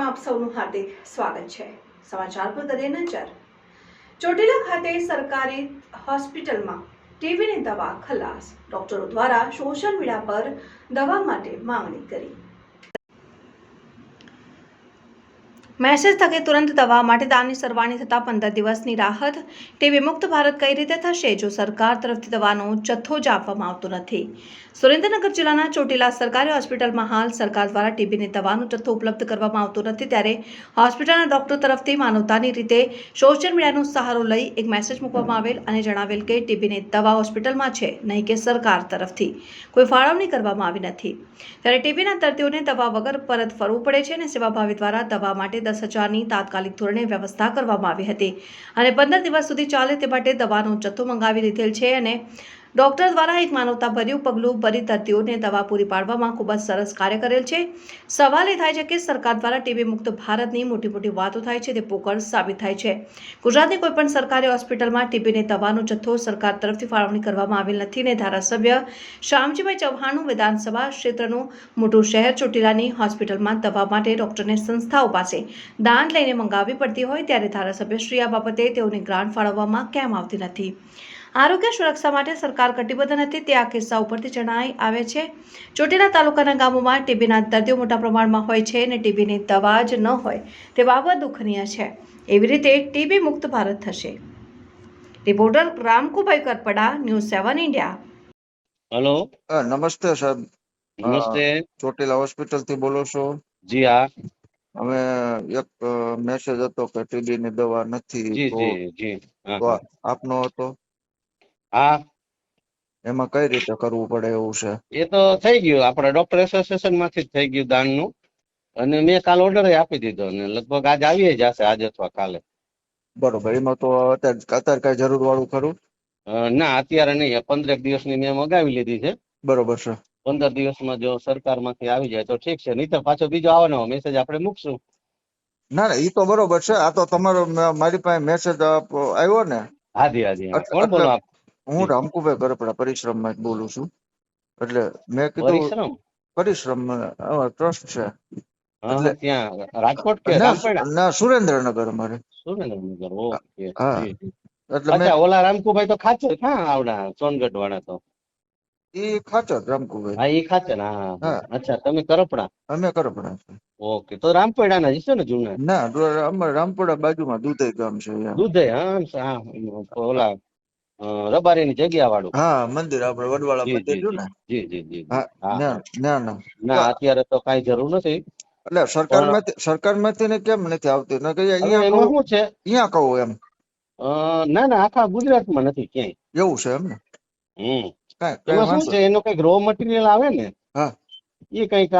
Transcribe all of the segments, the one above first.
સમાચારમાં આપ સૌનું હાર્દિક સ્વાગત છે। સમાચાર પર કરીએ નજર। ચોટીલા ખાતે સરકારી હોસ્પિટલમાં ટીબીની દવા ખલાસ। ડોક્ટરો દ્વારા સોશિયલ મીડિયા પર દવા માટે માંગણી કરી। મેસેજ થકે તુરંત દવા માટે દાનની સરવાણી થતાં 15 દિવસની રાહત। ટીબી મુક્ત ભારત કઈ રીતે થશે જો સરકાર તરફથી દવાનો જથ્થો જ આપવામાં આવતો નથી? સુરેન્દ્રનગર જિલ્લાના ચોટીલા સરકારી હોસ્પિટલમાં હાલ સરકાર દ્વારા ટીબીની દવાનો જથ્થો ઉપલબ્ધ કરવામાં આવતો નથી, ત્યારે હોસ્પિટલના ડોક્ટર તરફથી માનવતાની રીતે સોશિયલ મીડિયાનો સહારો લઈ એક મેસેજ મૂકવામાં આવેલ અને જણાવેલ કે ટીબીની દવા હોસ્પિટલમાં છે, નહીં કે સરકાર તરફથી કોઈ ફાળવણી કરવામાં આવી નથી। ત્યારે ટીબીના દર્દીઓને દવા વગર પરત ફરવું પડે છે અને સેવાભાવી દ્વારા દવા માટે 10,000ની તાત્કાલિક ધોરણે વ્યવસ્થા કરવામાં આવી હતી અને 15 દિવસ સુધી ચાલે તે માટે દવાનો જથ્થો મંગાવી લીધેલ છે અને ડોક્ટર દ્વારા એક માનવતાભર્યું પગલું ભરી દર્દીઓને દવા પૂરી પાડવામાં ખૂબ જ સરસ કાર્ય કરેલ છે। સવાલ એ થાય છે કે સરકાર દ્વારા ટીબી મુક્ત ભારતની મોટી વાતો થાય છે તે પોકળ સાબિત થાય છે। ગુજરાતની કોઈપણ સરકારી હોસ્પિટલમાં ટીબીની દવાનો જથ્થો સરકાર તરફથી ફાળવણી કરવામાં આવેલ નથી ને ધારાસભ્ય શામજીભાઈ ચૌહાણનું વિધાનસભા ક્ષેત્રનું મોટું શહેર ચોટીલાની હોસ્પિટલમાં દવા માટે ડોક્ટરને સંસ્થાઓ પાસે દાન લઈને મંગાવવી પડતી હોય ત્યારે ધારાસભ્યશ્રી આ બાબતે તેઓની ગ્રાન્ટ ફાળવવામાં કેમ આવતી નથી? આરોગ્ય સુરક્ષા માટે સરકાર કટિબદ્ધ નથી તે આ કિસ્સા ઉપરથી જણાઈ આવે છે। ચોટીલા તાલુકાના ગામોમાં ટીબીના દર્દીઓ મોટા પ્રમાણમાં હોય છે અને ટીબીની દવા જ ન હોય તે બાબત દુઃખનીય છે। એવી રીતે ટીબી મુક્ત ભારત થશે। Reporter Ramkubhai Karpada, news 7 India. Hello नमस्ते साहब। नमस्ते ચોટીલા હોસ્પિટલ થી બોલો છો? जी हाँ અમે એક મેસેજ હતો કે ટીબી ની દવા નથી जी તો जी जी हाँ તો हाँ આપનો હતો, हाँ એમાં કઈ રીતે કરવું પડે એવું છે? એ તો થઈ ગયું આપણે ડોક્ટર એસોસિએશન માંથી જ થઈ ગયું દાનનું અને મેં કાલ ઓર્ડર આપી દીધો અને લગભગ આજ આવી જશે આજ અથવા કાલે। બરોબર, એમાં તો અત્યારે કઈ જરૂર વાળું ખરું? ના અત્યારે નહીં, 15 દિવસની મેં મગાવી લીધી છે। બરોબર છે। 15 દિવસમાં જો સરકારમાંથી આવી જાય તો ઠીક છે, નહીં તો પાછો બીજો આવવાનો મેસેજ આપણે મૂકશું। ના ના, ઈ તો બરોબર છે। આ તો તમારો મારી પાસે મેસેજ આવ્યો ને હાજી હાજી હા કોણ એટલે બોલો આપ? હું રામકુભાઈ કરપડા પરિશ્રમ માં બોલું છું। એટલે મેં કીધું પરિશ્રમ પરિશ્રમ ટ્રસ્ટ છે હા એટલે ત્યાં રાજકોટ કે ના રામપેડા? ના, સુરેન્દ્રનગર અમારે। સુરેન્દ્રનગર ઓકે હા, જી જી। એટલે મેં અચ્છા ઓલા રામકુભાઈ તો ખાચર હા આવડા સોનગઢ વાળા તો ઈ ખાચર રામકુભાઈ। હા એ ખાચર હા હા હા, અચ્છા તમે કરપડા અમે કરપડા છે। ઓકે તો રામપેડા ના જશો ને જૂના? ના, અમારે રામપુરા બાજુમાં દુધઈ ગામ છે અહીંયા। દૂધે હા ઓલા રબારીની જગ્યા વાળું હા, મંદિર આપણે વડવાળા જી મંદિર જી રહ્યું જી ને જી જી જી હા, હા ના હા ના ના ના અત્યારે તો કઈ જરૂર નથી એટલે પણ સરકાર માંથી ને કેમ નથી આવતી? ને કહીએ હવે અહીંયા એમાં કહું, શું છે અહીંયા કહું એમ ના ના આખા ગુજરાતમાં નથી ક્યાંય। એવું છે એમ ને? કઈ કઈ એમાં શું વાંધો? છે એનો કઈક રો મટીરિયલ આવે ને હા એ કઈક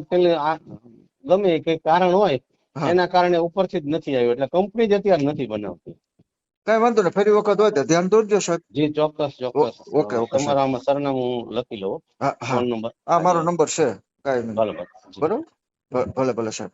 પેલે ગમે કઈક કારણ હોય હા, એના કારણે ઉપરથી જ નથી આવ્યું એટલે કંપની જ અત્યારે નથી બનાવતી। કઈ વાંધો ને, ફરી વખત હોય તો ધ્યાન દોરજો સાહેબ। જી ચોક્કસ ચોક્કસ ઓકે ઓકે સાહેબ। તમારા આમાં સરનામું લખી લો, હા હા, ફોન નંબર આ મારો નંબર છે, કઈ નહીં। ભલે ભલે જી બરોબર, ભલે ભલે સાહેબ।